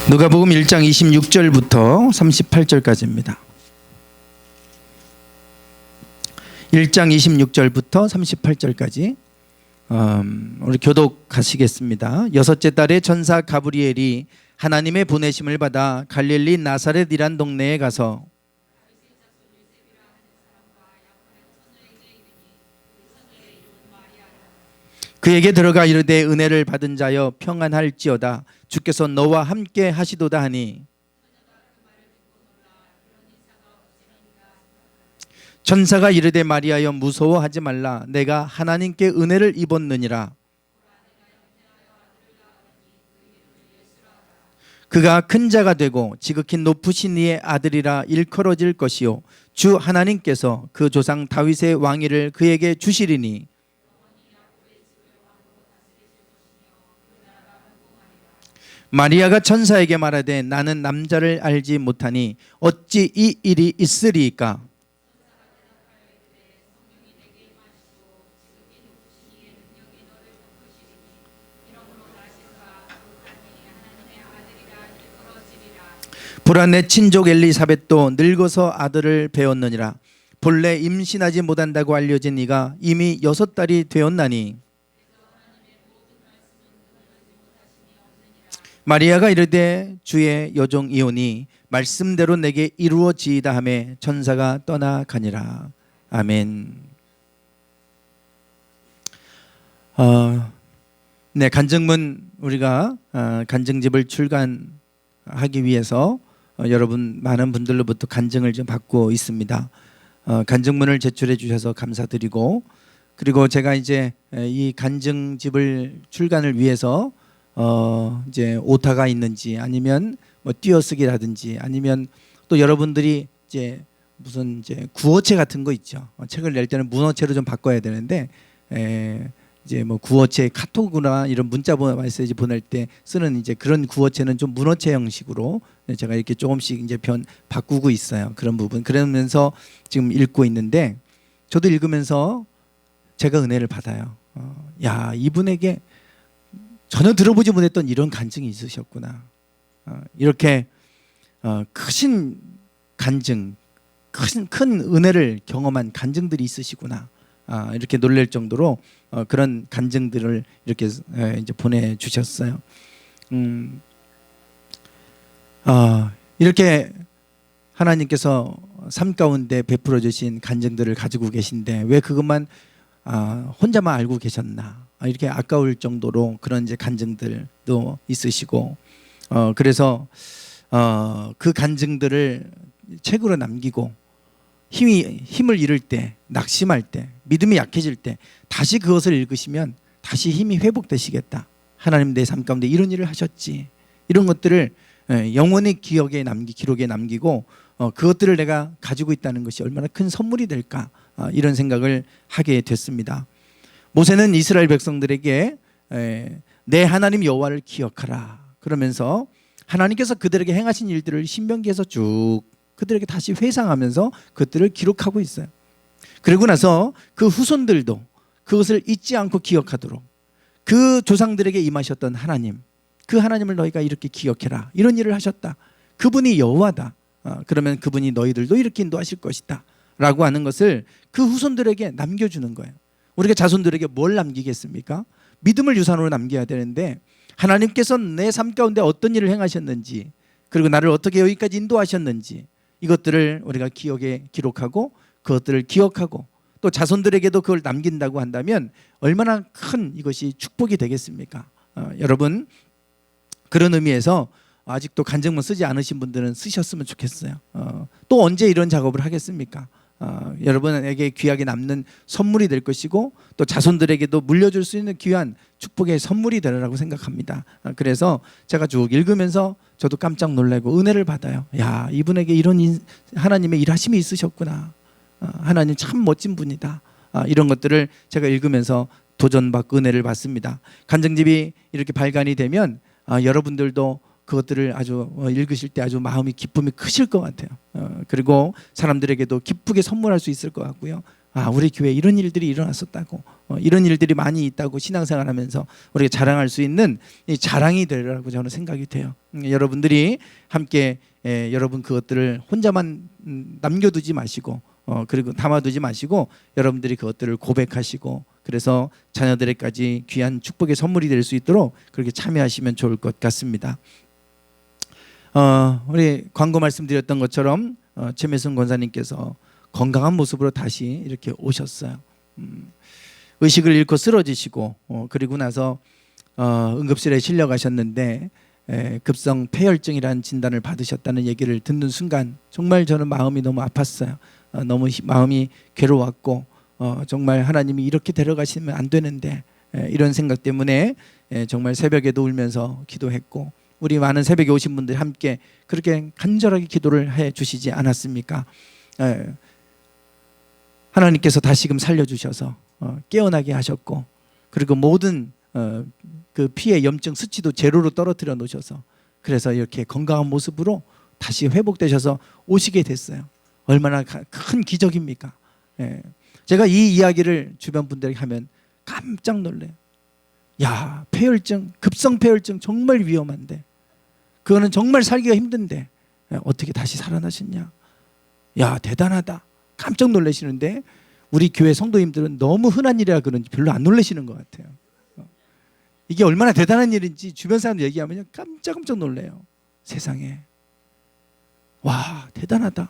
누가복음 1장 26절부터 38절까지입니다. 1장 26절부터 38절까지 우리 교독하시겠습니다. 여섯째 달에 천사 가브리엘이 하나님의 보내심을 받아 갈릴리 나사렛이란 동네에 가서 그에게 들어가 이르되 은혜를 받은 자여 평안할지어다 주께서 너와 함께 하시도다 하니 천사가 이르되 마리아여 무서워하지 말라 내가 하나님께 은혜를 입었느니라. 그가 큰 자가 되고 지극히 높으신 이의 아들이라 일컬어질 것이요 주 하나님께서 그 조상 다윗의 왕위를 그에게 주시리니 마리아가 천사에게 말하되 나는 남자를 알지 못하니 어찌 이 일이 있으리이까. 불안의 친족 엘리사벳도 늙어서 아들을 배웠느니라. 본래 임신하지 못한다고 알려진 이가 이미 6달이 되었나니 마리아가 이르되 주의 여종이오니 말씀대로 내게 이루어지이다 하매 천사가 떠나가니라. 아멘. 네, 간증문 우리가 간증집을 출간하기 위해서 여러분 많은 분들로부터 간증을 좀 받고 있습니다. 간증문을 제출해 주셔서 감사드리고, 그리고 제가 이제 이 간증집을 출간을 위해서 이제 오타가 있는지 아니면 뭐 띄어쓰기라든지 아니면 또 여러분들이 이제 무슨 이제 구어체 같은 거 있죠. 책을 낼 때는 문어체로 좀 바꿔야 되는데 이제 뭐 구어체 카톡이나 이런 문자 메시지 보낼 때 쓰는 이제 그런 구어체는 좀 문어체 형식으로 제가 이렇게 조금씩 이제 바꾸고 있어요. 그런 부분. 그러면서 지금 읽고 있는데 저도 읽으면서 제가 은혜를 받아요. 야, 이분에게 전혀 들어보지 못했던 이런 간증이 있으셨구나. 이렇게 크신 간증, 큰 은혜를 경험한 간증들이 있으시구나. 이렇게 놀랄 정도로 그런 간증들을 이렇게 이제 보내주셨어요. 이렇게 하나님께서 삶 가운데 베풀어 주신 간증들을 가지고 계신데 왜 그것만 혼자만 알고 계셨나? 이렇게 아까울 정도로 그런 이제 간증들도 있으시고, 그래서 그 간증들을 책으로 남기고 힘을 잃을 때, 낙심할 때, 믿음이 약해질 때 다시 그것을 읽으시면 다시 힘이 회복되시겠다. 하나님 내 삶 가운데 이런 일을 하셨지. 이런 것들을 영원히 기록에 남기고 그것들을 내가 가지고 있다는 것이 얼마나 큰 선물이 될까, 이런 생각을 하게 됐습니다. 모세는 이스라엘 백성들에게 내 하나님 여호와를 기억하라 그러면서 하나님께서 그들에게 행하신 일들을 신명기에서 쭉 그들에게 다시 회상하면서 그것들을 기록하고 있어요. 그리고 나서 그 후손들도 그것을 잊지 않고 기억하도록 그 조상들에게 임하셨던 하나님, 그 하나님을 너희가 이렇게 기억해라. 이런 일을 하셨다. 그분이 여호와다. 그러면 그분이 너희들도 이렇게 인도하실 것이다 라고 하는 것을 그 후손들에게 남겨주는 거예요. 우리가 자손들에게 뭘 남기겠습니까? 믿음을 유산으로 남겨야 되는데 하나님께서 내 삶 가운데 어떤 일을 행하셨는지, 그리고 나를 어떻게 여기까지 인도하셨는지, 이것들을 우리가 기록하고 그것들을 기억하고 또 자손들에게도 그걸 남긴다고 한다면 얼마나 큰 이것이 축복이 되겠습니까? 여러분, 그런 의미에서 아직도 간증문 쓰지 않으신 분들은 쓰셨으면 좋겠어요. 또 언제 이런 작업을 하겠습니까? 여러분에게 귀하게 남는 선물이 될 것이고 또 자손들에게도 물려줄 수 있는 귀한 축복의 선물이 되리라고 생각합니다. 그래서 제가 쭉 읽으면서 저도 깜짝 놀라고 은혜를 받아요. 야, 이분에게 이런 하나님의 일하심이 있으셨구나. 하나님 참 멋진 분이다. 이런 것들을 제가 읽으면서 도전받고 은혜를 받습니다. 간증집이 이렇게 발간이 되면 여러분들도 그것들을 아주 읽으실 때 아주 마음이 기쁨이 크실 것 같아요. 그리고 사람들에게도 기쁘게 선물할 수 있을 것 같고요. 아, 우리 교회에 이런 일들이 일어났었다고, 이런 일들이 많이 있다고 신앙생활하면서 우리가 자랑할 수 있는 이 자랑이 되리라고 저는 생각이 돼요. 여러분들이 함께 여러분 그것들을 혼자만 남겨두지 마시고 그리고 담아두지 마시고 여러분들이 그것들을 고백하시고 그래서 자녀들에게까지 귀한 축복의 선물이 될 수 있도록 그렇게 참여하시면 좋을 것 같습니다. 우리 광고 말씀드렸던 것처럼 최매순 권사님께서 건강한 모습으로 다시 이렇게 오셨어요. 의식을 잃고 쓰러지시고 그리고 나서 응급실에 실려가셨는데 급성 폐혈증이라는 진단을 받으셨다는 얘기를 듣는 순간 정말 저는 마음이 너무 아팠어요. 너무 마음이 괴로웠고 정말 하나님이 이렇게 데려가시면 안 되는데 이런 생각 때문에 정말 새벽에도 울면서 기도했고 우리 많은 새벽에 오신 분들 함께 그렇게 간절하게 기도를 해 주시지 않았습니까? 하나님께서 다시금 살려주셔서 깨어나게 하셨고 그리고 모든 그 피의 염증 수치도 제로로 떨어뜨려 놓으셔서 그래서 이렇게 건강한 모습으로 다시 회복되셔서 오시게 됐어요. 얼마나 큰 기적입니까? 제가 이 이야기를 주변 분들에게 하면 깜짝 놀래요. 야, 폐혈증, 급성 폐혈증 정말 위험한데 그거는 정말 살기가 힘든데 어떻게 다시 살아나셨냐? 야, 대단하다. 깜짝 놀라시는데 우리 교회 성도님들은 너무 흔한 일이라 그런지 별로 안 놀라시는 것 같아요. 이게 얼마나 대단한 일인지 주변 사람들 얘기하면 깜짝 놀래요. 세상에. 와, 대단하다.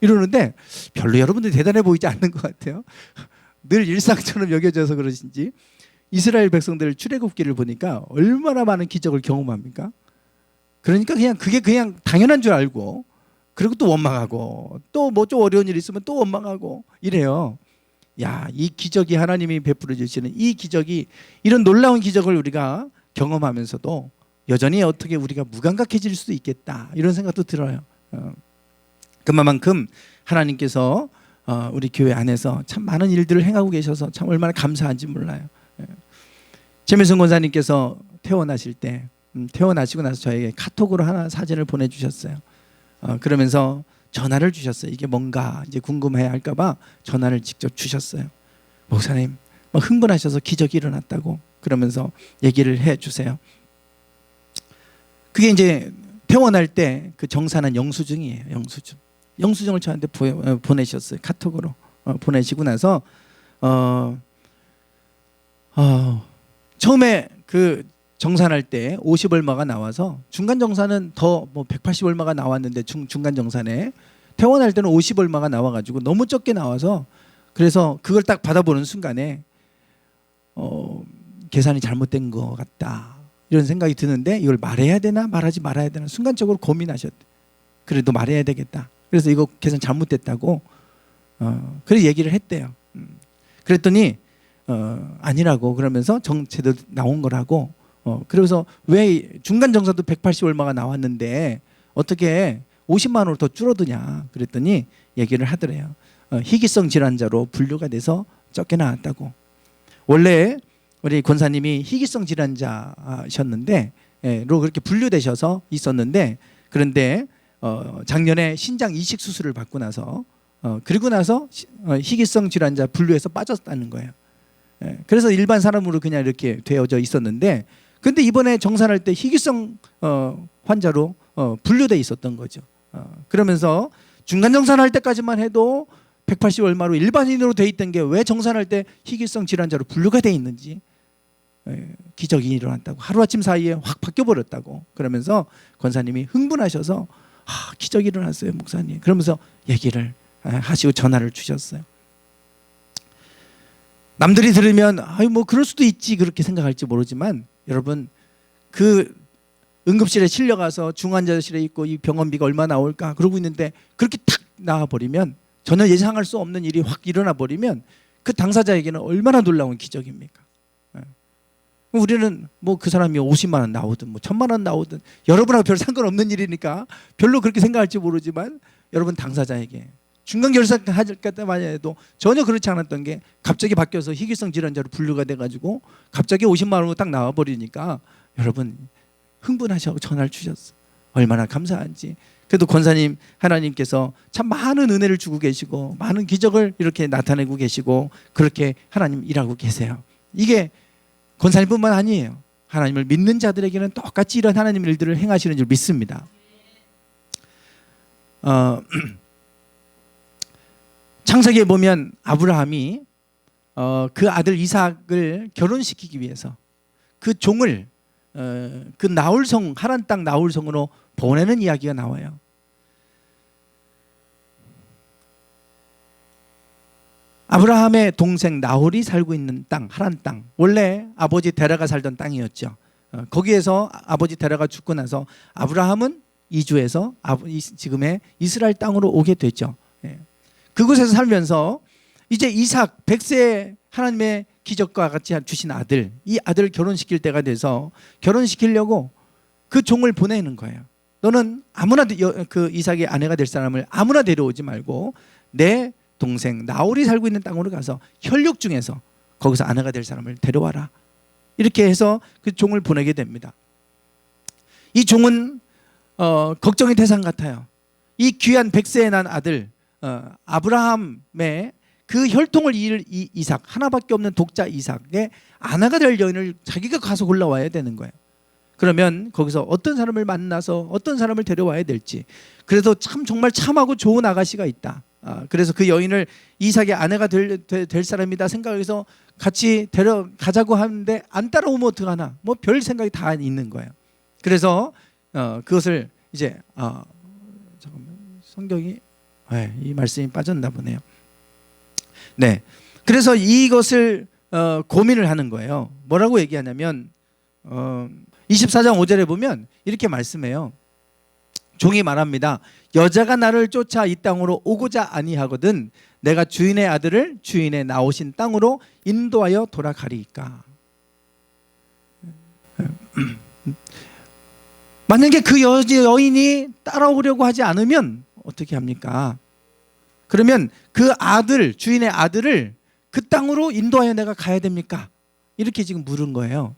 이러는데 별로 여러분들이 대단해 보이지 않는 것 같아요. 늘 일상처럼 여겨져서 그러신지 이스라엘 백성들 출애굽기를 보니까 얼마나 많은 기적을 경험합니까? 그러니까 그게 그냥 당연한 줄 알고 그리고 또 원망하고 또 뭐 좀 어려운 일이 있으면 또 원망하고 이래요. 야, 이 기적이 하나님이 베풀어 주시는 이 기적이 이런 놀라운 기적을 우리가 경험하면서도 여전히 어떻게 우리가 무감각해질 수도 있겠다 이런 생각도 들어요. 그만큼 하나님께서 우리 교회 안에서 참 많은 일들을 행하고 계셔서 참 얼마나 감사한지 몰라요. 최매순 권사님께서 퇴원하실 때 퇴원하시고 나서 저에게 카톡으로 하나 사진을 보내주셨어요. 그러면서 전화를 주셨어요. 이게 뭔가 이제 궁금해 할까봐 전화를 직접 주셨어요. 목사님 막 흥분하셔서 기적이 일어났다고 그러면서 얘기를 해주세요. 그게 이제 퇴원할 때 그 정산한 영수증이에요. 영수증을 저한테 보내셨어요. 카톡으로 보내시고 나서 처음에 그 정산할 때 50 얼마가 나와서 중간 정산은 더 뭐 180 얼마가 나왔는데 중간 정산에 퇴원할 때는 50 얼마가 나와가지고 너무 적게 나와서 그래서 그걸 딱 받아보는 순간에 계산이 잘못된 것 같다 이런 생각이 드는데 이걸 말해야 되나 말하지 말아야 되나 순간적으로 고민하셨대. 그래도 말해야 되겠다. 그래서 이거 계산 잘못됐다고 그래 얘기를 했대요. 그랬더니 아니라고 그러면서 제대로 나온 거라고 그래서 왜 중간 정산도 180 얼마가 나왔는데 어떻게 50만 원으로 더 줄어드냐 그랬더니 얘기를 하더래요. 희귀성 질환자로 분류가 돼서 적게 나왔다고. 원래 우리 권사님이 희귀성 질환자셨는데 로 그렇게 분류되셔서 있었는데 그런데 작년에 신장 이식 수술을 받고 나서 그리고 나서 희귀성 질환자 분류에서 빠졌다는 거예요. 그래서 일반 사람으로 그냥 이렇게 되어져 있었는데 근데 이번에 정산할 때 희귀성 환자로 분류돼 있었던 거죠. 그러면서 중간 정산할 때까지만 해도 180 얼마로 일반인으로 돼 있던 게 왜 정산할 때 희귀성 질환자로 분류가 돼 있는지 기적이 일어났다고. 하루아침 사이에 확 바뀌어버렸다고. 그러면서 권사님이 흥분하셔서 기적이 일어났어요 목사님. 그러면서 얘기를 하시고 전화를 주셨어요. 남들이 들으면 뭐 그럴 수도 있지 그렇게 생각할지 모르지만 여러분 그 응급실에 실려가서 중환자실에 있고 이 병원비가 얼마 나올까 그러고 있는데 그렇게 탁 나와버리면 전혀 예상할 수 없는 일이 확 일어나 버리면 그 당사자에게는 얼마나 놀라운 기적입니까? 우리는 뭐 그 사람이 50만 원 나오든 뭐 1000만 원 나오든 여러분하고 별 상관없는 일이니까 별로 그렇게 생각할지 모르지만 여러분 당사자에게 중간 결산할 때만 해도 전혀 그렇지 않았던 게 갑자기 바뀌어서 희귀성 질환자로 분류가 돼가지고 갑자기 50만 원으로 딱 나와버리니까 여러분 흥분하셔서 전화를 주셨어. 얼마나 감사한지. 그래도 권사님 하나님께서 참 많은 은혜를 주고 계시고 많은 기적을 이렇게 나타내고 계시고 그렇게 하나님 일하고 계세요. 이게 권사님뿐만 아니에요. 하나님을 믿는 자들에게는 똑같이 이런 하나님 일들을 행하시는 줄 믿습니다. 창세기에 보면 아브라함이 그 아들 이삭을 결혼시키기 위해서 그 종을 그 나홀성, 하란 땅 나홀성으로 보내는 이야기가 나와요. 아브라함의 동생 나홀이 살고 있는 땅, 하란 땅, 원래 아버지 데라가 살던 땅이었죠. 거기에서 아버지 데라가 죽고 나서 아브라함은 이주해서 지금의 이스라엘 땅으로 오게 됐죠. 그곳에서 살면서 이제 이삭 100세 하나님의 기적과 같이 주신 아들, 이 아들을 결혼시킬 때가 돼서 결혼시키려고 그 종을 보내는 거예요. 너는 아무나 그 이삭의 아내가 될 사람을 아무나 데려오지 말고 내 동생 나홀이 살고 있는 땅으로 가서 혈육 중에서 거기서 아내가 될 사람을 데려와라. 이렇게 해서 그 종을 보내게 됩니다. 이 종은 걱정의 대상 같아요. 이 귀한 100세에 난 아들 아브라함의 그 혈통을 이을 이 이삭, 하나밖에 없는 독자 이삭의 아내가 될 여인을 자기가 가서 골라와야 되는 거예요. 그러면 거기서 어떤 사람을 만나서 어떤 사람을 데려와야 될지. 그래서 정말 참하고 좋은 아가씨가 있다. 그래서 그 여인을 이삭의 아내가 될 사람이다 생각해서 같이 데려가자고 하는데 안 따라오면 어떡하나, 뭐 별 생각이 다 있는 거예요. 그래서 그것을 이제 잠깐만, 성경이 이 말씀이 빠졌나 보네요. 네, 그래서 이것을 고민을 하는 거예요. 뭐라고 얘기하냐면 24장 5절에 보면 이렇게 말씀해요. 종이 말합니다. 여자가 나를 쫓아 이 땅으로 오고자 아니하거든 내가 주인의 아들을 주인의 나오신 땅으로 인도하여 돌아가리이까. 만약에 그 여인이 따라오려고 하지 않으면 어떻게 합니까? 그러면 그 아들, 주인의 아들을 그 땅으로 인도하여 내가 가야 됩니까? 이렇게 지금 물은 거예요.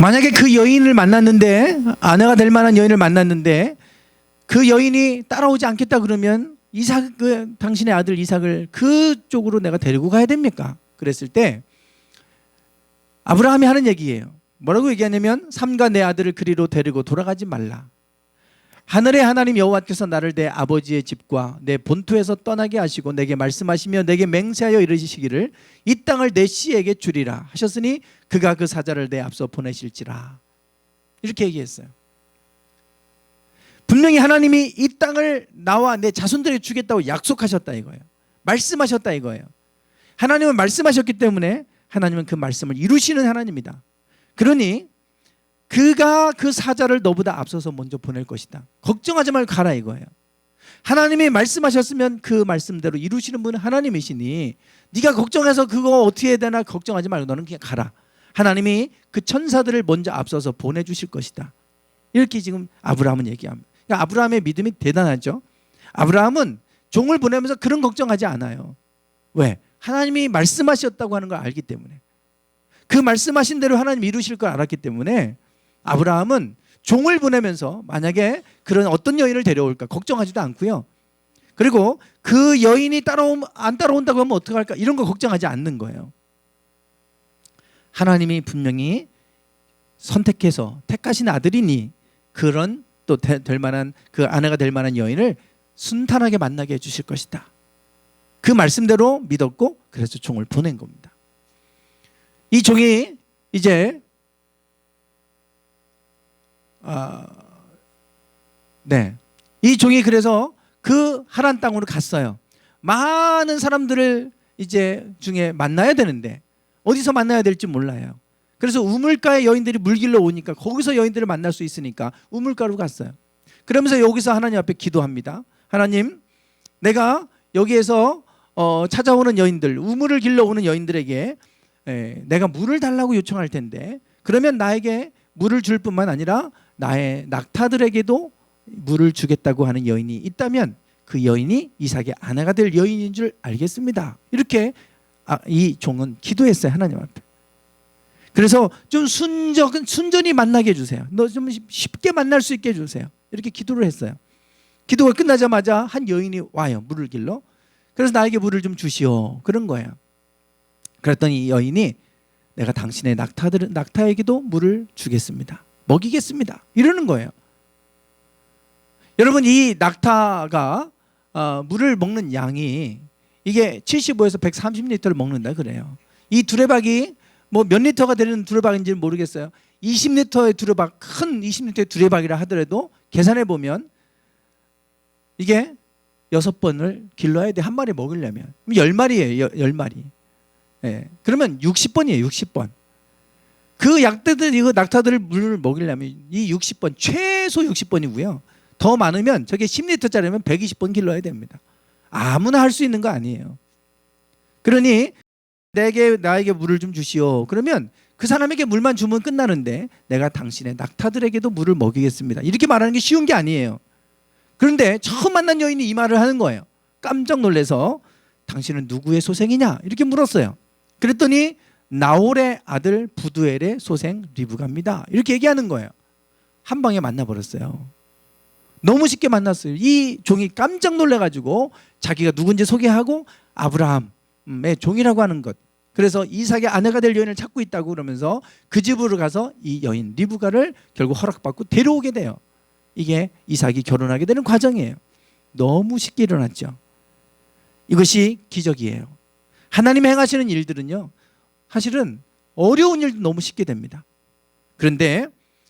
만약에 그 여인을 만났는데, 아내가 될 만한 여인을 만났는데 그 여인이 따라오지 않겠다 그러면 당신의 아들 이삭을 그쪽으로 내가 데리고 가야 됩니까? 그랬을 때 아브라함이 하는 얘기예요. 뭐라고 얘기하냐면 삼가 내 아들을 그리로 데리고 돌아가지 말라. 하늘의 하나님 여호와께서 나를 내 아버지의 집과 내 본토에서 떠나게 하시고 내게 말씀하시며 내게 맹세하여 이르시기를 이 땅을 내 씨에게 주리라 하셨으니 그가 그 사자를 내 앞서 보내실지라. 이렇게 얘기했어요. 분명히 하나님이 이 땅을 나와 내 자손들에게 주겠다고 약속하셨다 이거예요. 말씀하셨다 이거예요. 하나님은 말씀하셨기 때문에 하나님은 그 말씀을 이루시는 하나님이다. 그러니 그가 그 사자를 너보다 앞서서 먼저 보낼 것이다. 걱정하지 말고 가라 이거예요. 하나님이 말씀하셨으면 그 말씀대로 이루시는 분은 하나님이시니 네가 걱정해서 그거 어떻게 해야 되나 걱정하지 말고 너는 그냥 가라. 하나님이 그 천사들을 먼저 앞서서 보내주실 것이다. 이렇게 지금 아브라함은 얘기합니다. 그러니까 아브라함의 믿음이 대단하죠. 아브라함은 종을 보내면서 그런 걱정하지 않아요. 왜? 하나님이 말씀하셨다고 하는 걸 알기 때문에, 그 말씀하신 대로 하나님이 이루실 걸 알았기 때문에 아브라함은 종을 보내면서 만약에 그런 어떤 여인을 데려올까 걱정하지도 않고요. 그리고 그 여인이 안 따라온다고 하면 어떡할까 이런 거 걱정하지 않는 거예요. 하나님이 분명히 선택해서 택하신 아들이니 그런 또 될 만한 그 아내가 될 만한 여인을 순탄하게 만나게 해주실 것이다. 그 말씀대로 믿었고 그래서 종을 보낸 겁니다. 이 종이 이제 이 종이 그래서 그 하란 땅으로 갔어요. 많은 사람들을 이제 중에 만나야 되는데 어디서 만나야 될지 몰라요. 그래서 우물가에 여인들이 물 길러 오니까 거기서 여인들을 만날 수 있으니까 우물가로 갔어요. 그러면서 여기서 하나님 앞에 기도합니다. 하나님, 내가 여기에서 찾아오는 여인들, 우물을 길러 오는 여인들에게 내가 물을 달라고 요청할 텐데 그러면 나에게 물을 줄 뿐만 아니라 나의 낙타들에게도 물을 주겠다고 하는 여인이 있다면 그 여인이 이삭의 아내가 될 여인인 줄 알겠습니다. 이렇게 이 종은 기도했어요. 하나님 앞에. 그래서 좀 순전히 만나게 해주세요. 너 좀 쉽게 만날 수 있게 해주세요. 이렇게 기도를 했어요. 기도가 끝나자마자 한 여인이 와요. 물을 길러. 그래서 나에게 물을 좀 주시오. 그런 거예요. 그랬더니 이 여인이 내가 당신의 낙타에게도 물을 주겠습니다. 먹이겠습니다. 이러는 거예요. 여러분, 이 낙타가 물을 먹는 양이 이게 75에서 130리터를 먹는다 그래요. 이 두레박이 뭐 몇 리터가 되는 두레박인지는 모르겠어요. 20리터의 두레박, 큰 20리터의 두레박이라 하더라도 계산해 보면 이게 6번을 길러야 돼. 한 마리 먹으려면. 10마리예요. 10마리. 예. 그러면 60번이에요. 60번. 그 낙타들을 물을 먹이려면 이 60번, 최소 60번이고요. 더 많으면 저게 10리터짜리면 120번 길러야 됩니다. 아무나 할 수 있는 거 아니에요. 그러니 나에게 물을 좀 주시오. 그러면 그 사람에게 물만 주면 끝나는데 내가 당신의 낙타들에게도 물을 먹이겠습니다. 이렇게 말하는 게 쉬운 게 아니에요. 그런데 처음 만난 여인이 이 말을 하는 거예요. 깜짝 놀라서 당신은 누구의 소생이냐? 이렇게 물었어요. 그랬더니 나홀의 아들 부두엘의 소생 리브가입니다. 이렇게 얘기하는 거예요. 한 방에 만나버렸어요. 너무 쉽게 만났어요. 이 종이 깜짝 놀라가지고 자기가 누군지 소개하고 아브라함의 종이라고 하는 것. 그래서 이삭의 아내가 될 여인을 찾고 있다고 그러면서 그 집으로 가서 이 여인 리브가를 결국 허락받고 데려오게 돼요. 이게 이삭이 결혼하게 되는 과정이에요. 너무 쉽게 일어났죠. 이것이 기적이에요. 하나님이 행하시는 일들은요, 사실은 어려운 일도 너무 쉽게 됩니다. 그런데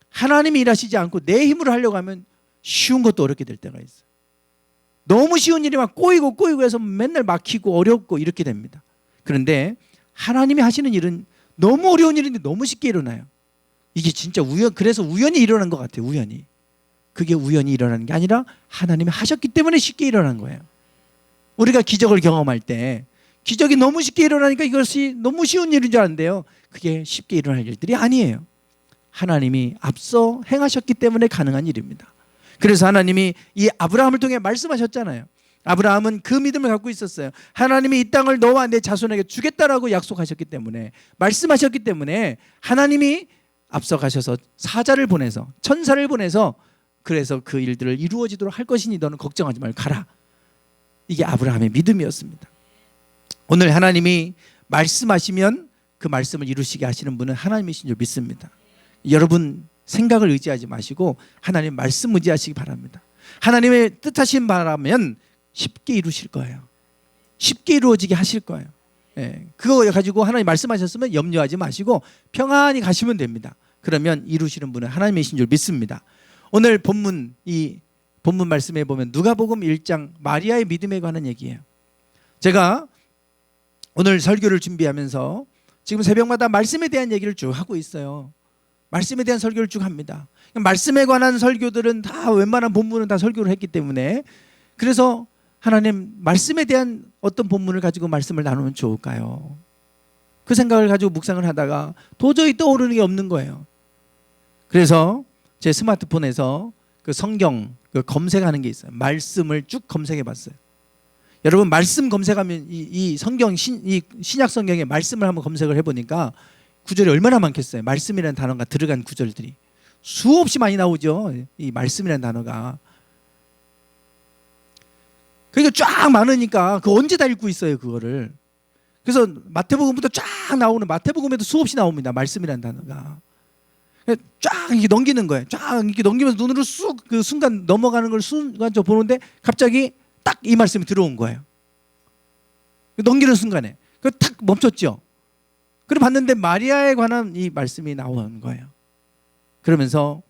하나님이 일하시지 않고 내 힘으로 하려고 하면 쉬운 것도 어렵게 될 때가 있어요. 너무 쉬운 일이 막 꼬이고 해서 맨날 막히고 어렵고 이렇게 됩니다. 그런데 하나님이 하시는 일은 너무 어려운 일인데 너무 쉽게 일어나요. 이게 진짜 그래서 우연히 일어난 것 같아요. 우연히. 그게 우연히 일어나는 게 아니라 하나님이 하셨기 때문에 쉽게 일어난 거예요. 우리가 기적을 경험할 때 기적이 너무 쉽게 일어나니까 이것이 너무 쉬운 일인 줄 아는데요, 그게 쉽게 일어날 일들이 아니에요. 하나님이 앞서 행하셨기 때문에 가능한 일입니다. 그래서 하나님이 이 아브라함을 통해 말씀하셨잖아요. 아브라함은 그 믿음을 갖고 있었어요. 하나님이 이 땅을 너와 내 자손에게 주겠다라고 약속하셨기 때문에, 말씀하셨기 때문에 하나님이 앞서 가셔서 사자를 보내서, 천사를 보내서, 그래서 그 일들을 이루어지도록 할 것이니 너는 걱정하지 말고 가라. 이게 아브라함의 믿음이었습니다. 오늘 하나님이 말씀하시면 그 말씀을 이루시게 하시는 분은 하나님이신 줄 믿습니다. 여러분 생각을 의지하지 마시고 하나님 말씀 의지하시기 바랍니다. 하나님의 뜻하신 바라면 쉽게 이루실 거예요. 쉽게 이루어지게 하실 거예요. 예, 그거 가지고 하나님 말씀하셨으면 염려하지 마시고 평안히 가시면 됩니다. 그러면 이루시는 분은 하나님이신 줄 믿습니다. 오늘 이 본문 말씀에 보면 누가복음 1장 마리아의 믿음에 관한 얘기예요. 제가 오늘 설교를 준비하면서 지금 새벽마다 말씀에 대한 얘기를 쭉 하고 있어요. 말씀에 대한 설교를 쭉 합니다. 말씀에 관한 설교들은 다 웬만한 본문은 다 설교를 했기 때문에, 그래서 하나님 말씀에 대한 어떤 본문을 가지고 말씀을 나누면 좋을까요? 그 생각을 가지고 묵상을 하다가 도저히 떠오르는 게 없는 거예요. 그래서 제 스마트폰에서 그 성경 검색하는 게 있어요. 말씀을 쭉 검색해 봤어요. 여러분 말씀 검색하면 이 성경 이 신약 성경의 말씀을 한번 검색을 해보니까 구절이 얼마나 많겠어요. 말씀이라는 단어가 들어간 구절들이 수없이 많이 나오죠. 이 말씀이라는 단어가. 그러니까 쫙 많으니까 그 언제 다 읽고 있어요, 그거를. 그래서 마태복음부터 쫙 나오는, 마태복음에도 수없이 나옵니다, 말씀이라는 단어가. 쫙 이렇게 넘기는 거예요. 쫙 이렇게 넘기면서 눈으로 쑥 그 순간 넘어가는 걸 순간적으로 보는데 갑자기 딱 이 말씀이 들어온 거예요. 넘기는 순간에 그 탁 멈췄죠. 그리고 봤는데 마리아에 관한 이 말씀이 나오는 거예요. 그러면서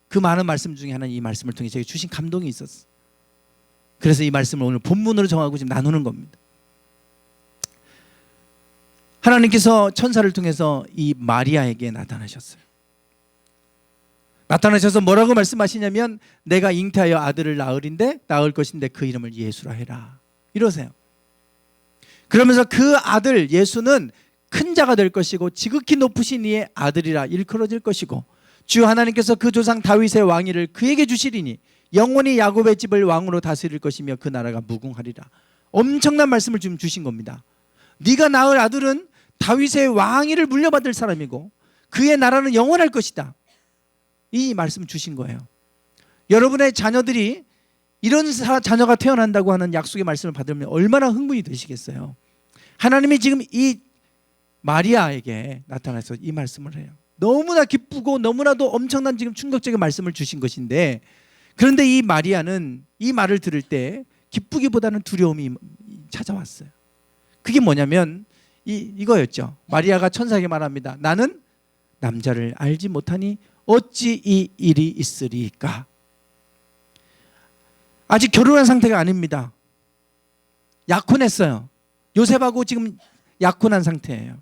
그 많은 말씀 중에 하나는 이 말씀을 통해 제게 주신 감동이 있었어요. 그래서 이 말씀을 오늘 본문으로 정하고 지금 나누는 겁니다. 하나님께서 천사를 통해서 이 마리아에게 나타나셨어요. 나타나셔서 뭐라고 말씀하시냐면 내가 잉태하여 아들을 낳을 것인데 그 이름을 예수라 해라, 이러세요. 그러면서 그 아들 예수는 큰 자가 될 것이고 지극히 높으신 이의 아들이라 일컬어질 것이고 주 하나님께서 그 조상 다윗의 왕위를 그에게 주시리니 영원히 야곱의 집을 왕으로 다스릴 것이며 그 나라가 무궁하리라. 엄청난 말씀을 지금 주신 겁니다. 네가 낳을 아들은 다윗의 왕위를 물려받을 사람이고 그의 나라는 영원할 것이다. 이 말씀 주신 거예요. 여러분의 자녀들이 이런 자녀가 태어난다고 하는 약속의 말씀을 받으면 얼마나 흥분이 되시겠어요. 하나님이 지금 이 마리아에게 나타나서 이 말씀을 해요. 너무나 기쁘고 너무나도 엄청난 지금 충격적인 말씀을 주신 것인데, 그런데 이 마리아는 이 말을 들을 때 기쁘기보다는 두려움이 찾아왔어요. 그게 뭐냐면 이거였죠. 마리아가 천사에게 말합니다. 나는 남자를 알지 못하니 어찌 이 일이 있으리까. 아직 결혼한 상태가 아닙니다. 약혼했어요. 요셉하고 지금 약혼한 상태예요.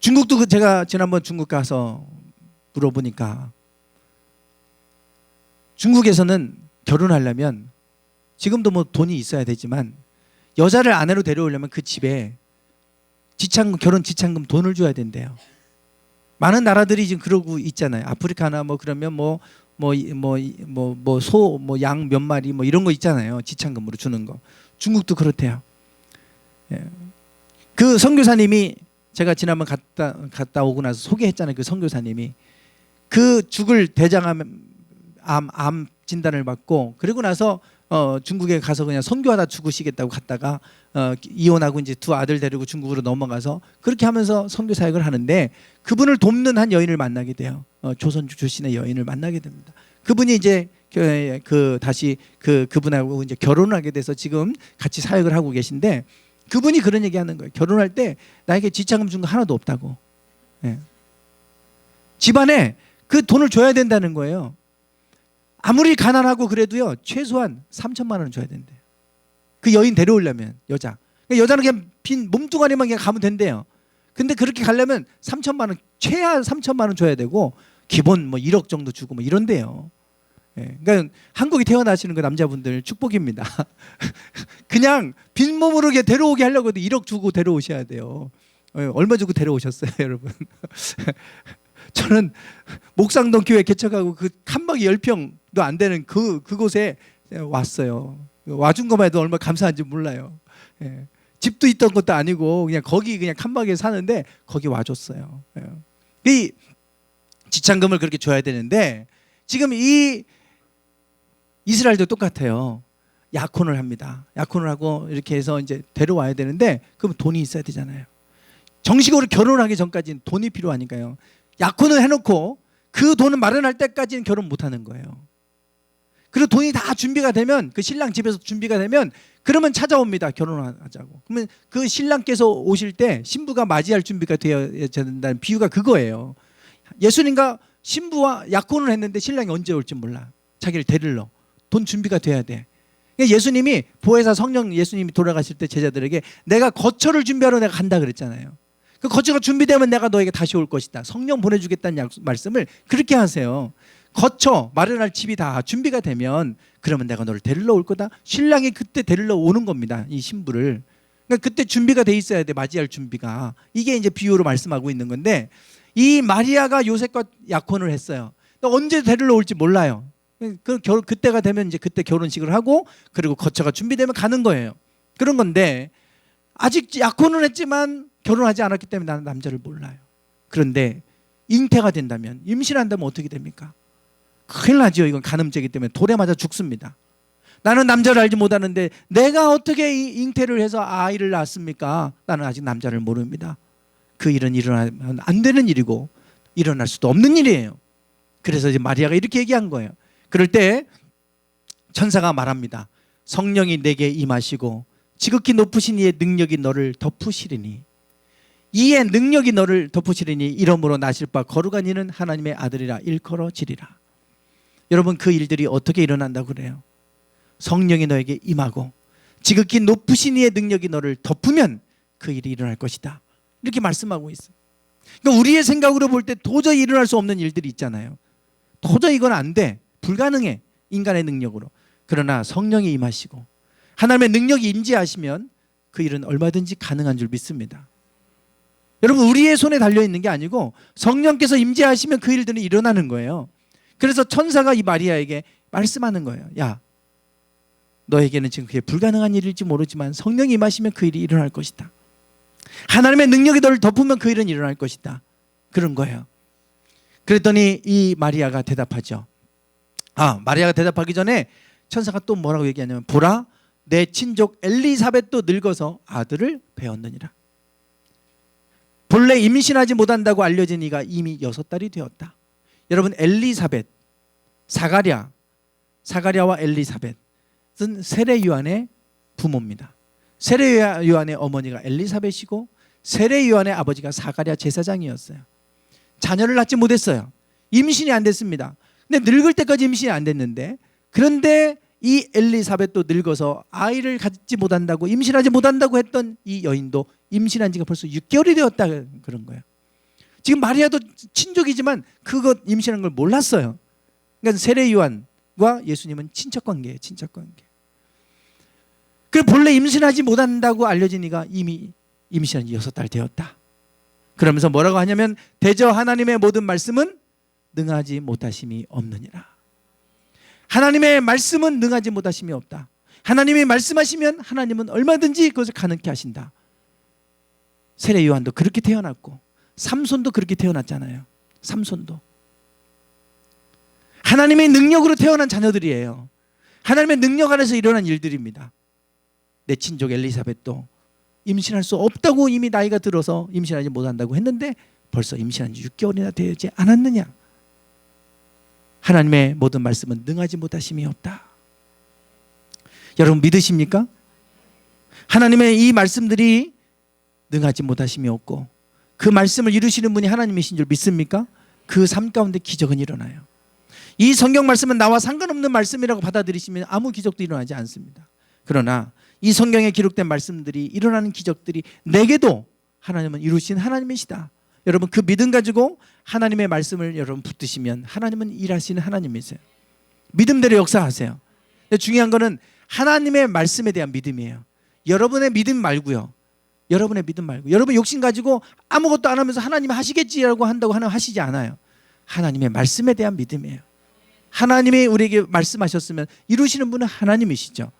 중국도 제가 지난번 중국 가서 물어보니까 중국에서는 결혼하려면 지금도 뭐 돈이 있어야 되지만 여자를 아내로 데려오려면 그 집에 지참금, 결혼 지참금 돈을 줘야 된대요. 많은 나라들이 지금 그러고 있잖아요. 아프리카나 뭐 그러면 소, 양 몇 마리 뭐 이런 거 있잖아요. 지참금으로 주는 거. 중국도 그렇대요. 예. 그 선교사님이 제가 지난번 갔다 오고 나서 소개했잖아요. 그 선교사님이 그 죽을 대장암 진단을 받고 그리고 나서 중국에 가서 그냥 선교하다 죽으시겠다고 갔다가 이혼하고 이제 두 아들 데리고 중국으로 넘어가서 그렇게 하면서 선교 사역을 하는데 그분을 돕는 한 여인을 만나게 돼요. 조선 출신의 여인을 만나게 됩니다. 그분이 이제 다시 그분하고 이제 결혼을 하게 돼서 지금 같이 사역을 하고 계신데 그분이 그런 얘기하는 거예요. 결혼할 때 나에게 지참금 준 거 하나도 없다고. 예. 집안에 그 돈을 줘야 된다는 거예요. 아무리 가난하고 그래도요 최소한 3천만 원 줘야 된대요. 그 여인 데려오려면 여자. 그러니까 여자는 그냥 빈 몸뚱아리만 그냥 가면 된대요. 근데 그렇게 가려면 3천만 원, 최하 3천만 원 줘야 되고 기본 뭐 1억 정도 주고 뭐 이런데요. 예. 그러니까 한국에 태어나시는 그 남자분들 축복입니다. 그냥 빈몸으로 데려오게 하려고 해도 1억 주고 데려오셔야 돼요. 얼마 주고 데려오셨어요, 여러분? 저는 목상동 교회 개척하고 그 칸막이 10평도 안 되는 그곳에 왔어요. 와준 것만 해도 얼마나 감사한지 몰라요. 예. 집도 있던 것도 아니고 그냥 거기 그냥 칸막이에 사는데 거기 와줬어요. 예. 이 지참금을 그렇게 줘야 되는데 지금 이 이스라엘도 똑같아요. 약혼을 합니다. 약혼을 하고 이렇게 해서 이제 데려와야 되는데 그럼 돈이 있어야 되잖아요. 정식으로 결혼하기 전까지는 돈이 필요하니까요. 약혼을 해놓고 그 돈을 마련할 때까지는 결혼 못하는 거예요. 그리고 돈이 다 준비가 되면 그 신랑 집에서 준비가 되면 그러면 찾아옵니다. 결혼하자고. 그러면 그 신랑께서 오실 때 신부가 맞이할 준비가 되어야 된다는 비유가 그거예요. 예수님과 신부와 약혼을 했는데 신랑이 언제 올지 몰라. 자기를 데리러. 돈 준비가 돼야 돼. 예수님이 보혜사 성령 예수님이 돌아가실 때 제자들에게 내가 거처를 준비하러 내가 간다 그랬잖아요. 그 거처가 준비되면 내가 너에게 다시 올 것이다. 성령 보내주겠다는 말씀을 그렇게 하세요. 거처 마련할 집이 다 준비가 되면 그러면 내가 너를 데리러 올 거다. 신랑이 그때 데리러 오는 겁니다. 이 신부를. 그러니까 그때 준비가 돼 있어야 돼. 맞이할 준비가. 이게 이제 비유로 말씀하고 있는 건데 이 마리아가 요셉과 약혼을 했어요. 언제 데리러 올지 몰라요. 그때가 되면 이제 그때 결혼식을 하고 그리고 거처가 준비되면 가는 거예요. 그런 건데 아직 약혼은 했지만 결혼하지 않았기 때문에 나는 남자를 몰라요. 그런데 잉태가 된다면 임신한다면 어떻게 됩니까? 큰일 나죠. 이건 간음죄이기 때문에 돌에 맞아 죽습니다. 나는 남자를 알지 못하는데 내가 어떻게 잉태를 해서 아이를 낳았습니까? 나는 아직 남자를 모릅니다. 그 일은 일어나면 안 되는 일이고 일어날 수도 없는 일이에요. 그래서 이제 마리아가 이렇게 얘기한 거예요. 그럴 때 천사가 말합니다. 성령이 내게 임하시고 지극히 높으신 이의 능력이 너를 덮으시리니 이의 능력이 너를 덮으시리니 이러므로 나실 바 거룩한 이는 하나님의 아들이라 일컬어지리라. 여러분 그 일들이 어떻게 일어난다고 그래요? 성령이 너에게 임하고 지극히 높으신 이의 능력이 너를 덮으면 그 일이 일어날 것이다. 이렇게 말씀하고 있어요. 그러니까 우리의 생각으로 볼 때 도저히 일어날 수 없는 일들이 있잖아요. 도저히 이건 안 돼. 불가능해. 인간의 능력으로. 그러나 성령이 임하시고 하나님의 능력이 임재하시면 그 일은 얼마든지 가능한 줄 믿습니다. 여러분 우리의 손에 달려있는 게 아니고 성령께서 임재하시면 그 일들은 일어나는 거예요. 그래서 천사가 이 마리아에게 말씀하는 거예요. 야, 너에게는 지금 그게 불가능한 일일지 모르지만 성령이 임하시면 그 일이 일어날 것이다. 하나님의 능력이 너를 덮으면 그 일은 일어날 것이다. 그런 거예요. 그랬더니 이 마리아가 대답하죠. 마리아가 대답하기 전에 천사가 또 뭐라고 얘기하냐면, 보라, 내 친족 엘리사벳도 늙어서 아들을 배었느니라. 본래 임신하지 못한다고 알려진 이가 이미 6달이 되었다. 여러분, 엘리사벳, 사가랴와 엘리사벳은 세례 요한의 부모입니다. 세례 요한의 어머니가 엘리사벳이고 세례 요한의 아버지가 사가랴 제사장이었어요. 자녀를 낳지 못했어요. 임신이 안 됐습니다. 근데 늙을 때까지 임신이 안 됐는데, 그런데 이 엘리사벳도 늙어서 아이를 갖지 못한다고, 임신하지 못한다고 했던 이 여인도 임신한 지가 벌써 6개월이 되었다, 그런 거예요. 지금 마리아도 친족이지만 그것 임신한 걸 몰랐어요. 그러니까 세례 요한과 예수님은 친척 관계예요. 친척 관계. 그 본래 임신하지 못한다고 알려진 이가 이미 임신한 지 6달 되었다. 그러면서 뭐라고 하냐면, 대저 하나님의 모든 말씀은 능하지 못하심이 없느니라. 하나님의 말씀은 능하지 못하심이 없다. 하나님이 말씀하시면 하나님은 얼마든지 그것을 가능케 하신다. 세례 요한도 그렇게 태어났고 삼손도 그렇게 태어났잖아요. 삼손도 하나님의 능력으로 태어난 자녀들이에요. 하나님의 능력 안에서 일어난 일들입니다. 내 친족 엘리사벳도 임신할 수 없다고 이미 나이가 들어서 임신하지 못한다고 했는데 벌써 임신한 지 6개월이나 되지 않았느냐. 하나님의 모든 말씀은 능하지 못하심이 없다. 여러분 믿으십니까? 하나님의 이 말씀들이 능하지 못하심이 없고 그 말씀을 이루시는 분이 하나님이신 줄 믿습니까? 그 삶 가운데 기적은 일어나요. 이 성경 말씀은 나와 상관없는 말씀이라고 받아들이시면 아무 기적도 일어나지 않습니다. 그러나 이 성경에 기록된 말씀들이, 일어나는 기적들이 내게도 하나님은 이루신 하나님이시다. 여러분 그 믿음 가지고 하나님의 말씀을 여러분 붙드시면 하나님은 일하시는 하나님이세요. 믿음대로 역사하세요. 근데 중요한 거는 하나님의 말씀에 대한 믿음이에요. 여러분의 믿음 말고요. 여러분의 믿음 말고, 여러분 욕심 가지고 아무것도 안 하면서 하나님 하시겠지라고 한다고 하시지 않아요. 하나님의 말씀에 대한 믿음이에요. 하나님이 우리에게 말씀하셨으면 이루시는 분은 하나님이시죠.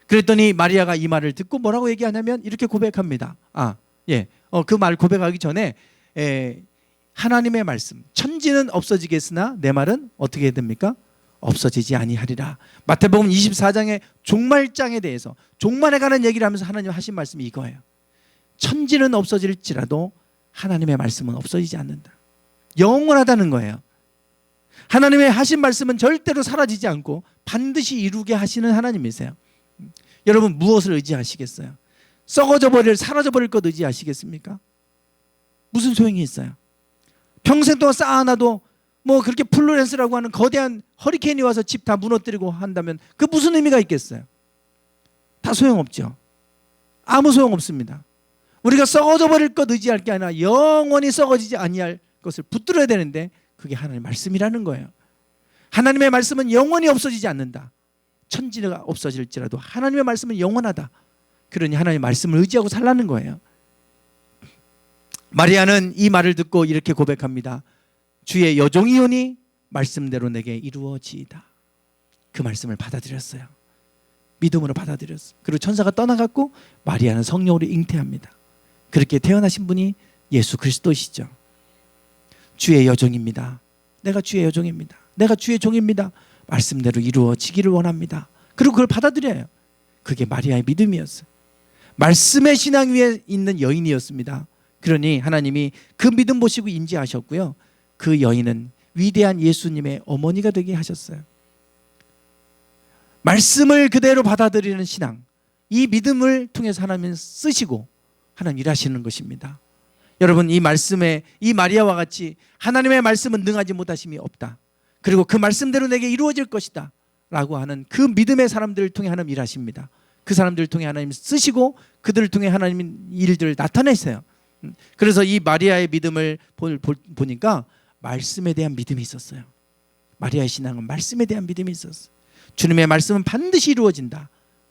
그랬더니 마리아가 이 말을 듣고 뭐라고 얘기하냐면 이렇게 고백합니다. 그 말 고백하기 전에 하나님의 말씀, 천지는 없어지겠으나 내 말은 어떻게 됩니까? 없어지지 아니하리라. 마태복음 24장의 종말장에 대해서, 종말에 관한 얘기를 하면서 하나님 하신 말씀이 이거예요. 천지는 없어질지라도 하나님의 말씀은 없어지지 않는다. 영원하다는 거예요. 하나님의 하신 말씀은 절대로 사라지지 않고 반드시 이루게 하시는 하나님이세요. 여러분 무엇을 의지하시겠어요? 썩어져 버릴, 사라져 버릴 것 의지하시겠습니까? 무슨 소용이 있어요? 평생 동안 쌓아놔도 뭐 그렇게 플로렌스라고 하는 거대한 허리케인이 와서 집 다 무너뜨리고 한다면 그 무슨 의미가 있겠어요? 다 소용없죠. 아무 소용없습니다. 우리가 썩어져 버릴 것 의지할 게 아니라 영원히 썩어지지 아니할 것을 붙들어야 되는데 그게 하나님의 말씀이라는 거예요. 하나님의 말씀은 영원히 없어지지 않는다. 천지가 없어질지라도 하나님의 말씀은 영원하다. 그러니 하나님의 말씀을 의지하고 살라는 거예요. 마리아는 이 말을 듣고 이렇게 고백합니다. 주의 여종이오니 말씀대로 내게 이루어지이다. 그 말씀을 받아들였어요. 믿음으로 받아들였어요. 그리고 천사가 떠나갔고 마리아는 성령으로 잉태합니다. 그렇게 태어나신 분이 예수 그리스도시죠. 주의 여종입니다. 내가 주의 여종입니다. 내가 주의 종입니다. 말씀대로 이루어지기를 원합니다. 그리고 그걸 받아들여요. 그게 마리아의 믿음이었어요. 말씀의 신앙 위에 있는 여인이었습니다. 그러니 하나님이 그 믿음 보시고 인지하셨고요. 그 여인은 위대한 예수님의 어머니가 되게 하셨어요. 말씀을 그대로 받아들이는 신앙, 이 믿음을 통해서 하나님은 쓰시고 하나님 일하시는 것입니다. 여러분 이 말씀에, 이 마리아와 같이 하나님의 말씀은 능하지 못하심이 없다. 그리고 그 말씀대로 내게 이루어질 것이다 라고 하는 그 믿음의 사람들을 통해 하나님 일하십니다. 그 사람들을 통해 하나님 쓰시고 그들을 통해 하나님 일들을 나타내세요. 그래서 이 마리아의 믿음을 보니까 말씀에 대한 믿음이 있었어요. 마리아의 신앙은 말씀에 대한 믿음이 있었어요. 주님의 말씀은 반드시 이루어진다.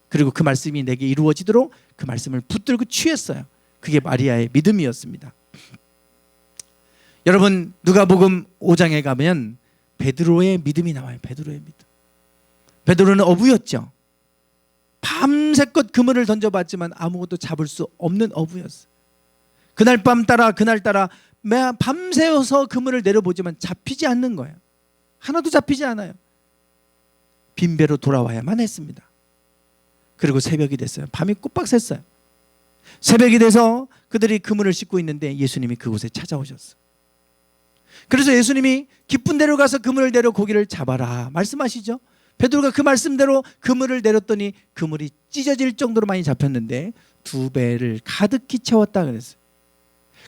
그리고 그 말씀이 내게 이루어지도록 그 말씀을 붙들고 취했어요. 그게 마리아의 믿음이었습니다. 여러분 누가복음 5장에 가면 베드로의 믿음이 나와요. 베드로의 믿음. 베드로는 어부였죠. 밤새껏 그물을 던져봤지만 아무것도 잡을 수 없는 어부였어요. 그날 따라 밤새워서 그물을 내려보지만 잡히지 않는 거예요. 하나도 잡히지 않아요. 빈배로 돌아와야만 했습니다. 그리고 새벽이 됐어요. 밤이 꼬박 샜어요. 새벽이 돼서 그들이 그물을 싣고 있는데 예수님이 그곳에 찾아오셨어요. 그래서 예수님이 깊은 데로 가서 그물을 내려 고기를 잡아라 말씀하시죠. 베드로가 그 말씀대로 그물을 내렸더니 그물이 찢어질 정도로 많이 잡혔는데 2배를 가득히 채웠다 그랬어요.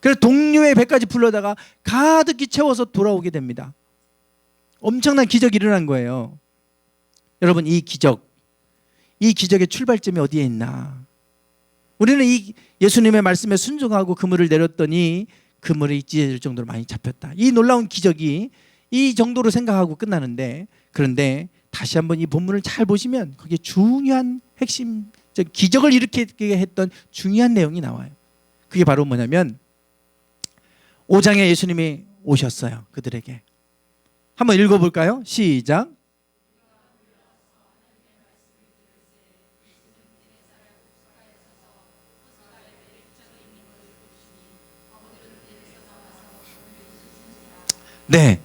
그래서 동료의 배까지 불러다가 가득히 채워서 돌아오게 됩니다. 엄청난 기적이 일어난 거예요. 여러분, 이 기적의 출발점이 어디에 있나? 우리는 이 예수님의 말씀에 순종하고 그물을 내렸더니 그물이 찢어질 정도로 많이 잡혔다. 이 놀라운 기적이 이 정도로 생각하고 끝나는데, 그런데 다시 한번 이 본문을 잘 보시면 거기에 중요한 핵심, 기적을 일으키게 했던 중요한 내용이 나와요. 그게 바로 뭐냐면 5장에 예수님이 오셨어요. 그들에게. 한번 읽어볼까요? 시작. 네,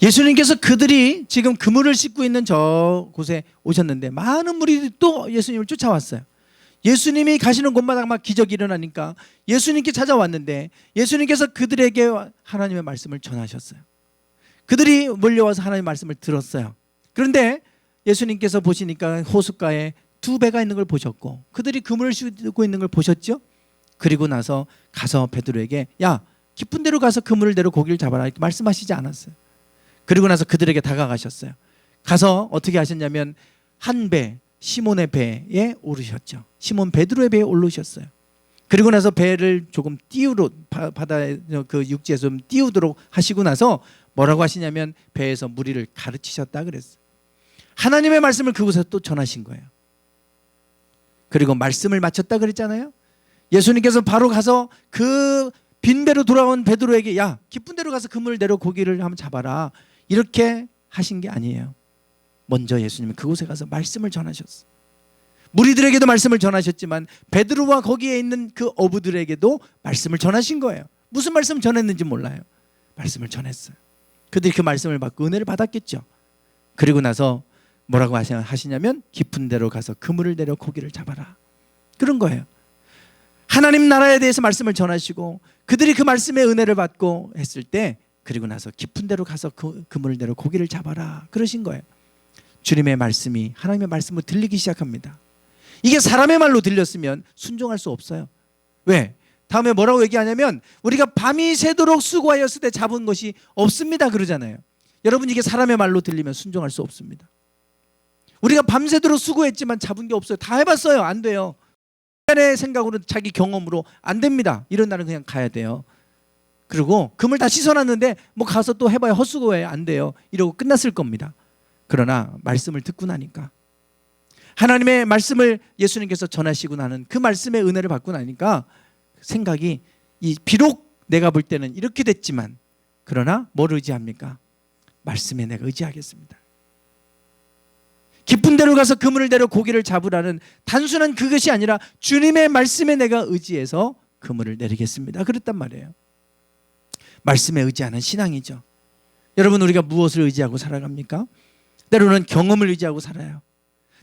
예수님께서 그들이 지금 그물을 싣고 있는 저 곳에 오셨는데 많은 무리들이 또 예수님을 쫓아왔어요. 예수님이 가시는 곳마다 막 기적이 일어나니까 예수님께 찾아왔는데 예수님께서 그들에게 하나님의 말씀을 전하셨어요. 그들이 몰려와서 하나님의 말씀을 들었어요. 그런데 예수님께서 보시니까 호숫가에 2배가 있는 걸 보셨고 그들이 그물을 싣고 있는 걸 보셨죠. 그리고 나서 가서 베드로에게 야, 깊은 데로 가서 그물을 내려 고기를 잡아라 이렇게 말씀하시지 않았어요. 그리고 나서 그들에게 다가가셨어요. 가서 어떻게 하셨냐면 한 배, 시몬의 배에 오르셨죠. 시몬 베드로의 배에 올르셨어요. 그리고 나서 배를 조금 바다의 그 육지에서 좀 띄우도록 하시고 나서 뭐라고 하시냐면 배에서 무리를 가르치셨다 그랬어요. 하나님의 말씀을 그곳에서 또 전하신 거예요. 그리고 말씀을 마쳤다 그랬잖아요. 예수님께서 바로 가서 그 빈배로 돌아온 베드로에게 야, 깊은 데로 가서 그물을 내려 고기를 한번 잡아라 이렇게 하신 게 아니에요. 먼저 예수님은 그곳에 가서 말씀을 전하셨어요. 무리들에게도 말씀을 전하셨지만 베드로와 거기에 있는 그 어부들에게도 말씀을 전하신 거예요. 무슨 말씀 전했는지 몰라요. 말씀을 전했어요. 그들이 그 말씀을 받고 은혜를 받았겠죠. 그리고 나서 뭐라고 하시냐면 깊은 데로 가서 그물을 내려 고기를 잡아라 그런 거예요. 하나님 나라에 대해서 말씀을 전하시고 그들이 그 말씀의 은혜를 받고 했을 때 그리고 나서 깊은 데로 가서 그물을 내려 고기를 잡아라 그러신 거예요. 주님의 말씀이 하나님의 말씀으로 들리기 시작합니다. 이게 사람의 말로 들렸으면 순종할 수 없어요. 왜? 다음에 뭐라고 얘기하냐면 우리가 밤이 새도록 수고하였을 때 잡은 것이 없습니다 그러잖아요. 여러분, 이게 사람의 말로 들리면 순종할 수 없습니다. 우리가 밤새도록 수고했지만 잡은 게 없어요. 다 해봤어요. 안 돼요. 인간의 생각으로 자기 경험으로 안 됩니다. 이런 날은 그냥 가야 돼요. 그리고 금을 다 씻어놨는데 뭐 가서 또 해봐야 헛수고해요. 안 돼요. 이러고 끝났을 겁니다. 그러나 말씀을 듣고 나니까 하나님의 말씀을 예수님께서 전하시고 나는 그 말씀의 은혜를 받고 나니까 생각이 비록 내가 볼 때는 이렇게 됐지만 그러나 뭘 의지합니까? 말씀에 내가 의지하겠습니다. 깊은 데로 가서 그물을 내려 고기를 잡으라는 단순한 그것이 아니라 주님의 말씀에 내가 의지해서 그물을 내리겠습니다 그랬단 말이에요. 말씀에 의지하는 신앙이죠. 여러분, 우리가 무엇을 의지하고 살아갑니까? 때로는 경험을 의지하고 살아요.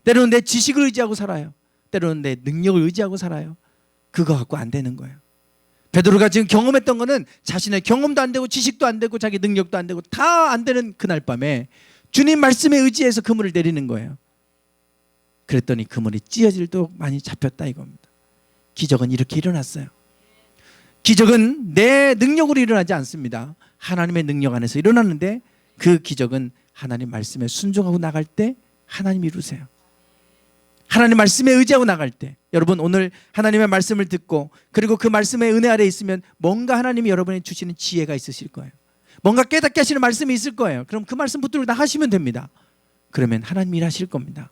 때로는 내 지식을 의지하고 살아요. 때로는 내 능력을 의지하고 살아요. 그거 갖고 안 되는 거예요. 베드로가 지금 경험했던 거는 자신의 경험도 안 되고 지식도 안 되고 자기 능력도 안 되고 다 안 되는 그날 밤에 주님 말씀에 의지해서 그물을 내리는 거예요. 그랬더니 그물이 찢어질 도 많이 잡혔다 이겁니다. 기적은 이렇게 일어났어요. 기적은 내 능력으로 일어나지 않습니다. 하나님의 능력 안에서 일어났는데 그 기적은 하나님 말씀에 순종하고 나갈 때 하나님이 이루세요. 하나님 말씀에 의지하고 나갈 때 여러분, 오늘 하나님의 말씀을 듣고 그리고 그 말씀의 은혜 아래에 있으면 뭔가 하나님이 여러분이 주시는 지혜가 있으실 거예요. 뭔가 깨닫게 하시는 말씀이 있을 거예요. 그럼 그 말씀 붙들고 다 하시면 됩니다. 그러면 하나님이 일하실 겁니다.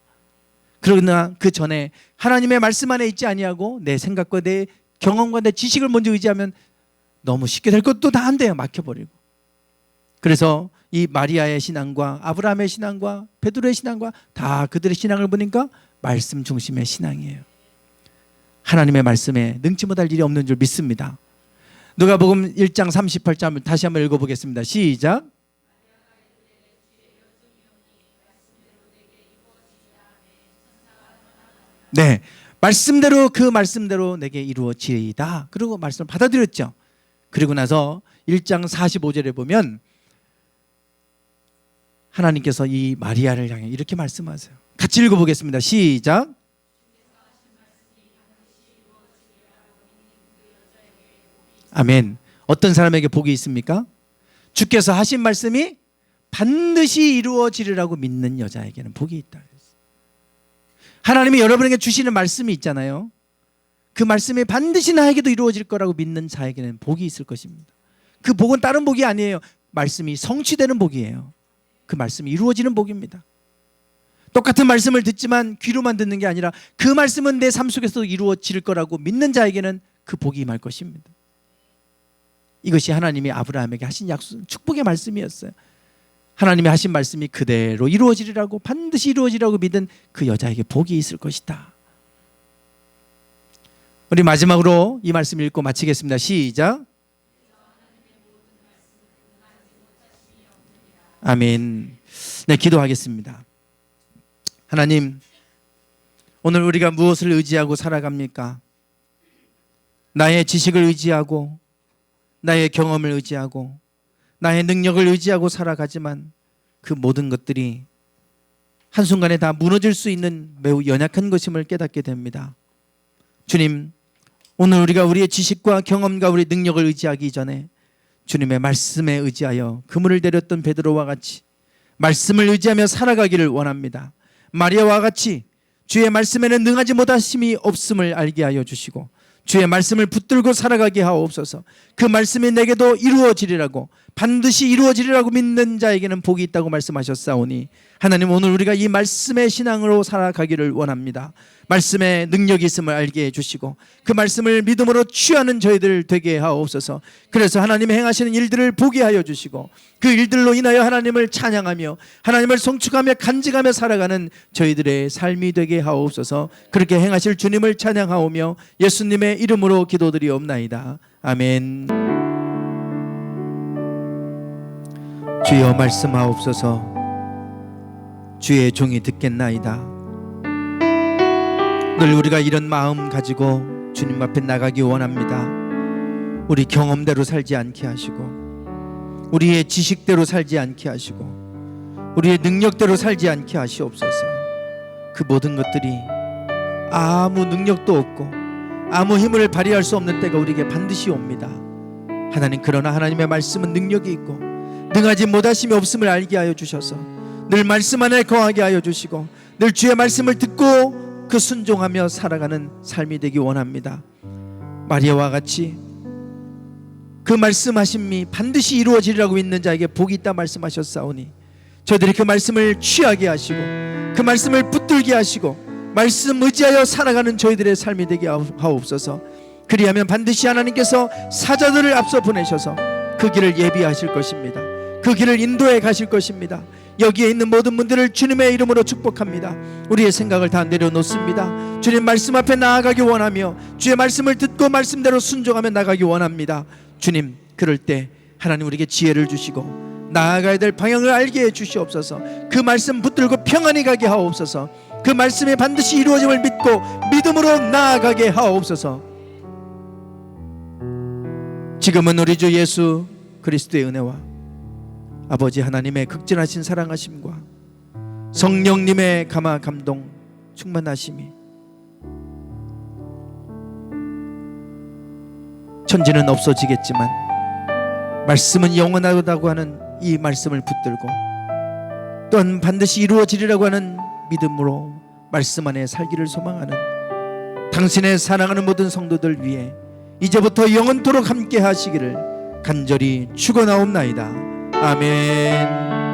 그러나 그 전에 하나님의 말씀 안에 있지 아니하고 내 생각과 내 경험과 내 지식을 먼저 의지하면 너무 쉽게 될 것도 다 안 돼요. 막혀버리고. 그래서 이 마리아의 신앙과 아브라함의 신앙과 베드로의 신앙과 다 그들의 신앙을 보니까 말씀 중심의 신앙이에요. 하나님의 말씀에 능치 못할 일이 없는 줄 믿습니다. 누가복음 1장 38절 다시 한번 읽어보겠습니다. 시작. 네, 말씀대로 그 말씀대로 내게 이루어지이다. 그리고 말씀을 받아들였죠. 그리고 나서 1장 45절에 보면 하나님께서 이 마리아를 향해 이렇게 말씀하세요. 같이 읽어보겠습니다. 시작. 아멘. 어떤 사람에게 복이 있습니까? 주께서 하신 말씀이 반드시 이루어지리라고 믿는 여자에게는 복이 있다. 하나님이 여러분에게 주시는 말씀이 있잖아요. 그 말씀이 반드시 나에게도 이루어질 거라고 믿는 자에게는 복이 있을 것입니다. 그 복은 다른 복이 아니에요. 말씀이 성취되는 복이에요. 그 말씀이 이루어지는 복입니다. 똑같은 말씀을 듣지만 귀로만 듣는 게 아니라 그 말씀은 내 삶 속에서도 이루어질 거라고 믿는 자에게는 그 복이 임할 것입니다. 이것이 하나님이 아브라함에게 하신 약속, 축복의 말씀이었어요. 하나님이 하신 말씀이 그대로 이루어지리라고, 반드시 이루어지리라고 믿은 그 여자에게 복이 있을 것이다. 우리 마지막으로 이 말씀 읽고 마치겠습니다. 시작. 아멘. 네, 기도하겠습니다. 하나님, 오늘 우리가 무엇을 의지하고 살아갑니까? 나의 지식을 의지하고, 나의 경험을 의지하고, 나의 능력을 의지하고 살아가지만 그 모든 것들이 한순간에 다 무너질 수 있는 매우 연약한 것임을 깨닫게 됩니다. 주님, 오늘 우리가 우리의 지식과 경험과 우리의 능력을 의지하기 전에 주님의 말씀에 의지하여 그물을 내렸던 베드로와 같이 말씀을 의지하며 살아가기를 원합니다. 마리아와 같이 주의 말씀에는 능하지 못하심이 없음을 알게 하여 주시고 주의 말씀을 붙들고 살아가게 하옵소서. 그 말씀이 내게도 이루어지리라고, 반드시 이루어지리라고 믿는 자에게는 복이 있다고 말씀하셨사오니 하나님, 오늘 우리가 이 말씀의 신앙으로 살아가기를 원합니다. 말씀에 능력이 있음을 알게 해주시고 그 말씀을 믿음으로 취하는 저희들 되게 하옵소서. 그래서 하나님이 행하시는 일들을 보게 하여 주시고 그 일들로 인하여 하나님을 찬양하며 하나님을 송축하며 간직하며 살아가는 저희들의 삶이 되게 하옵소서. 그렇게 행하실 주님을 찬양하오며 예수님의 이름으로 기도드리옵나이다. 아멘. 주여 말씀하옵소서. 주의 종이 듣겠나이다. 늘 우리가 이런 마음 가지고 주님 앞에 나가기 원합니다. 우리 경험대로 살지 않게 하시고 우리의 지식대로 살지 않게 하시고 우리의 능력대로 살지 않게 하시옵소서. 그 모든 것들이 아무 능력도 없고 아무 힘을 발휘할 수 없는 때가 우리에게 반드시 옵니다. 하나님, 그러나 하나님의 말씀은 능력이 있고 능하지 못하심이 없음을 알게 하여 주셔서 늘 말씀 안에 거하게 하여 주시고 늘 주의 말씀을 듣고 그 순종하며 살아가는 삶이 되기 원합니다. 마리아와 같이 그 말씀하심이 반드시 이루어지리라고 믿는 자에게 복이 있다 말씀하셨사오니 저희들이 그 말씀을 취하게 하시고 그 말씀을 붙들게 하시고 말씀 의지하여 살아가는 저희들의 삶이 되게 하옵소서. 그리하면 반드시 하나님께서 사자들을 앞서 보내셔서 그 길을 예비하실 것입니다. 그 길을 인도해 가실 것입니다. 여기에 있는 모든 분들을 주님의 이름으로 축복합니다. 우리의 생각을 다 내려놓습니다. 주님 말씀 앞에 나아가기 원하며 주의 말씀을 듣고 말씀대로 순종하며 나가기 원합니다. 주님, 그럴 때 하나님 우리에게 지혜를 주시고 나아가야 될 방향을 알게 해 주시옵소서. 그 말씀 붙들고 평안히 가게 하옵소서. 그 말씀이 반드시 이루어짐을 믿고 믿음으로 나아가게 하옵소서. 지금은 우리 주 예수 그리스도의 은혜와 아버지 하나님의 극진하신 사랑하심과 성령님의 감화 감동 충만하심이 천지는 없어지겠지만 말씀은 영원하다고 하는 이 말씀을 붙들고 또한 반드시 이루어지리라고 하는 믿음으로 말씀 안에 살기를 소망하는 당신의 사랑하는 모든 성도들 위해 이제부터 영원토록 함께 하시기를 간절히 축원하옵나이다. 아멘.